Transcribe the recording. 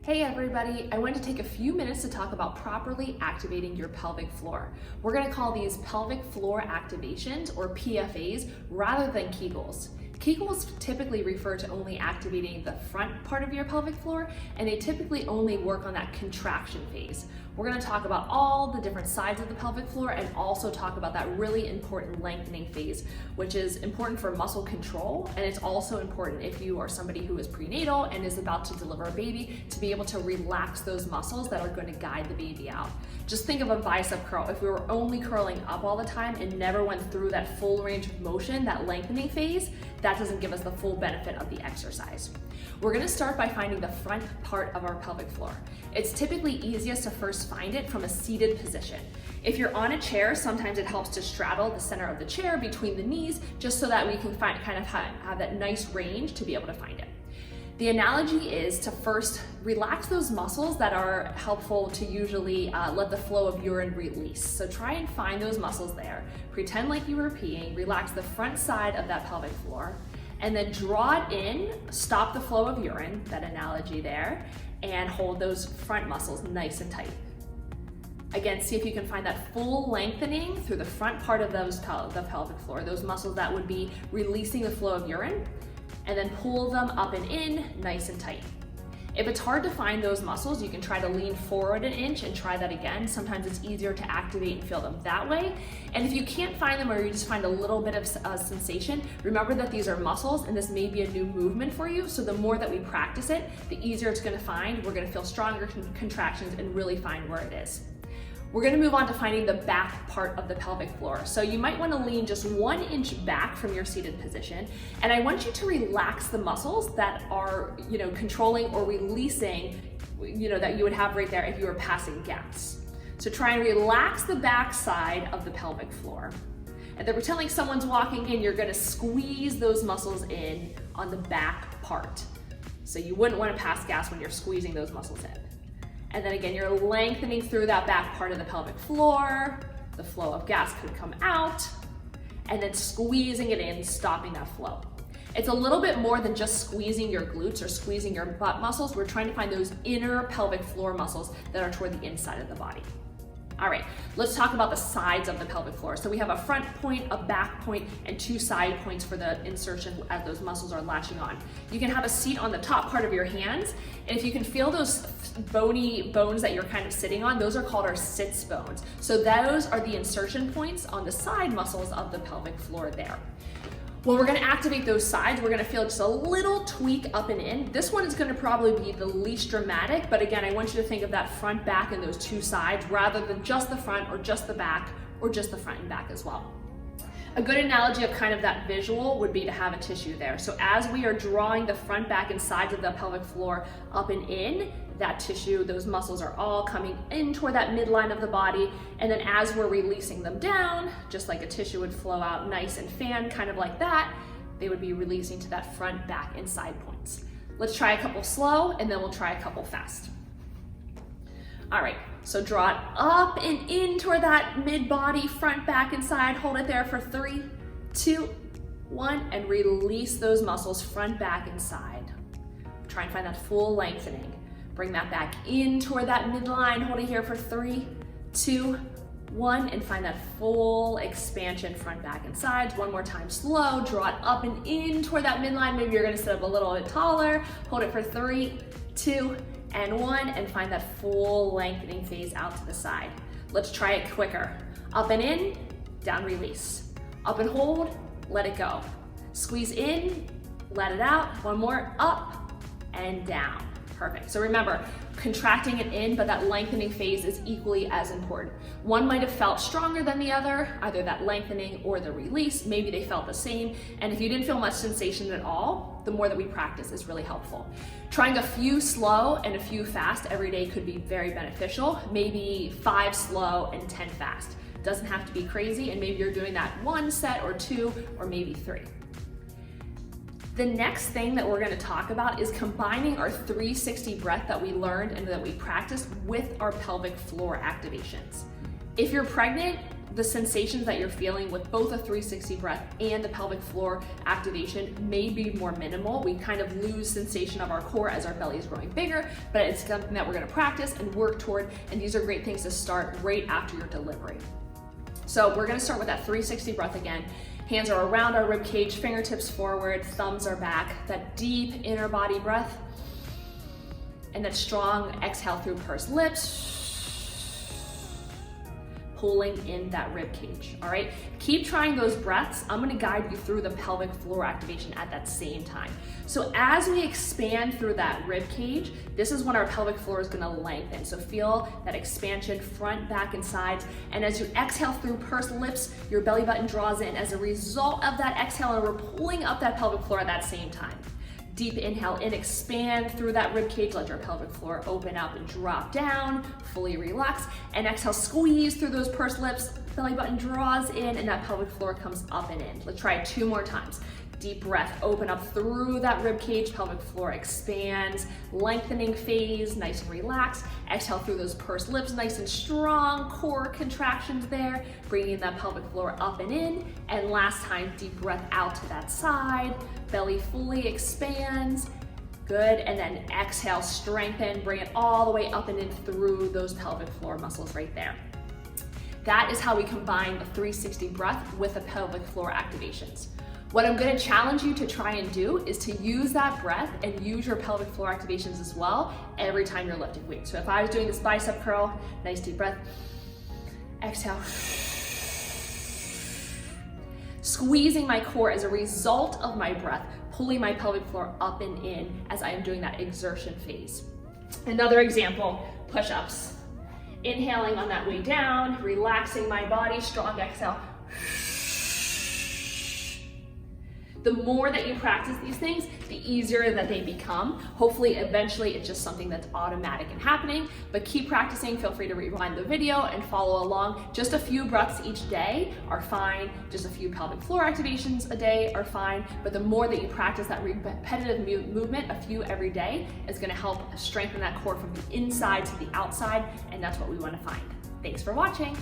Hey everybody, I wanted to take a few minutes to talk about properly activating your pelvic floor. We're going to call these pelvic floor activations, or PFAs, rather than Kegels. Kegels typically refer to only activating the front part of your pelvic floor, and they typically only work on that contraction phase. We're going to talk about all the different sides of the pelvic floor and also talk about that really important lengthening phase, which is important for muscle control, and it's also important if you are somebody who is prenatal and is about to deliver a baby to be able to relax those muscles that are going to guide the baby out. Just think of a bicep curl. If we were only curling up all the time and never went through that full range of motion, that lengthening phase, that doesn't give us the full benefit of the exercise. We're going to start by finding the front part of our pelvic floor. It's typically easiest to first find it from a seated position. If you're on a chair, sometimes it helps to straddle the center of the chair between the knees, just so that we can have that nice range to be able to find it. The analogy is to first relax those muscles that are helpful to usually let the flow of urine release. So try and find those muscles there. Pretend like you were peeing, relax the front side of that pelvic floor, and then draw it in, stop the flow of urine, that analogy there, and hold those front muscles nice and tight. Again, see if you can find that full lengthening through the front part of the pelvic floor, those muscles that would be releasing the flow of urine, and then pull them up and in, nice and tight. If it's hard to find those muscles, you can try to lean forward an inch and try that again. Sometimes it's easier to activate and feel them that way. And if you can't find them, or you just find a little bit of sensation, remember that these are muscles and this may be a new movement for you. So the more that we practice it, the easier it's gonna find. We're gonna feel stronger contractions and really find where it is. We're going to move on to finding the back part of the pelvic floor. So you might want to lean just 1 inch back from your seated position. And I want you to relax the muscles that are, controlling or releasing, that you would have right there if you were passing gas. So try and relax the back side of the pelvic floor. And then pretend like someone's walking in, you're going to squeeze those muscles in on the back part. So you wouldn't want to pass gas when you're squeezing those muscles in. And then again, you're lengthening through that back part of the pelvic floor. The flow of gas could come out, and then squeezing it in, stopping that flow. It's a little bit more than just squeezing your glutes or squeezing your butt muscles. We're trying to find those inner pelvic floor muscles that are toward the inside of the body. All right, let's talk about the sides of the pelvic floor. So we have a front point, a back point, and 2 side points for the insertion as those muscles are latching on. You can have a seat on the top part of your hands, and if you can feel those bony bones that you're kind of sitting on, those are called our sits bones. So those are the insertion points on the side muscles of the pelvic floor there. When we're going to activate those sides, we're going to feel just a little tweak up and in. This one is going to probably be the least dramatic, but again, I want you to think of that front, back, and those 2 sides rather than just the front or just the back or just the front and back as well. A good analogy of kind of that visual would be to have a tissue there. So as we are drawing the front, back, and sides of the pelvic floor up and in, that tissue, those muscles are all coming in toward that midline of the body. And then as we're releasing them down, just like a tissue would flow out nice and fan, kind of like that, they would be releasing to that front, back, and side points. Let's try a couple slow, and then we'll try a couple fast. All right, so draw it up and in toward that mid-body, front, back, and side. Hold it there for 3, 2, 1, and release those muscles front, back, and side. Try and find that full lengthening. Bring that back in toward that midline. Hold it here for 3, 2, 1, and find that full expansion front, back, and sides. One more time, slow. Draw it up and in toward that midline. Maybe you're gonna sit up a little bit taller. Hold it for 3, 2, and 1, and find that full lengthening phase out to the side. Let's try it quicker. Up and in, down, release. Up and hold, let it go. Squeeze in, let it out. One more, up and down. Perfect. So remember, contracting it in, but that lengthening phase is equally as important. One might have felt stronger than the other, either that lengthening or the release. Maybe they felt the same. And if you didn't feel much sensation at all, the more that we practice is really helpful. Trying a few slow and a few fast every day could be very beneficial. Maybe 5 slow and 10 fast. Doesn't have to be crazy, and maybe you're doing that 1 set or 2 or maybe 3. The next thing that we're going to talk about is combining our 360 breath that we learned and that we practiced with our pelvic floor activations. If you're pregnant, the sensations that you're feeling with both a 360 breath and the pelvic floor activation may be more minimal. We kind of lose sensation of our core as our belly is growing bigger, but it's something that we're gonna practice and work toward, and these are great things to start right after your delivery. So we're gonna start with that 360 breath again. Hands are around our rib cage, fingertips forward, thumbs are back. That deep inner body breath. And that strong exhale through pursed lips. Pulling in that rib cage, all right? Keep trying those breaths. I'm gonna guide you through the pelvic floor activation at that same time. So as we expand through that rib cage, this is when our pelvic floor is gonna lengthen. So feel that expansion front, back, and sides. And as you exhale through pursed lips, your belly button draws in. As a result of that exhale, and we're pulling up that pelvic floor at that same time. Deep inhale in, expand through that rib cage, let your pelvic floor open up and drop down, fully relax. And exhale, squeeze through those pursed lips, belly button draws in, and that pelvic floor comes up and in. Let's try it 2 more times. Deep breath, open up through that rib cage, pelvic floor expands, lengthening phase, nice and relaxed. Exhale through those pursed lips, nice and strong, core contractions there, bringing that pelvic floor up and in. And last time, deep breath out to that side, belly fully expands. Good, and then exhale, strengthen, bring it all the way up and in through those pelvic floor muscles right there. That is how we combine the 360 breath with the pelvic floor activations. What I'm gonna challenge you to try and do is to use that breath and use your pelvic floor activations as well every time you're lifting weights. So if I was doing this bicep curl, nice deep breath, exhale. Squeezing my core as a result of my breath, pulling my pelvic floor up and in as I am doing that exertion phase. Another example, push-ups. Inhaling on that way down, relaxing my body, strong exhale. The more that you practice these things, the easier that they become. Hopefully, eventually, it's just something that's automatic and happening, but keep practicing. Feel free to rewind the video and follow along. Just a few breaths each day are fine. Just a few pelvic floor activations a day are fine, but the more that you practice that repetitive movement, a few every day, is gonna help strengthen that core from the inside to the outside, and that's what we wanna find. Thanks for watching.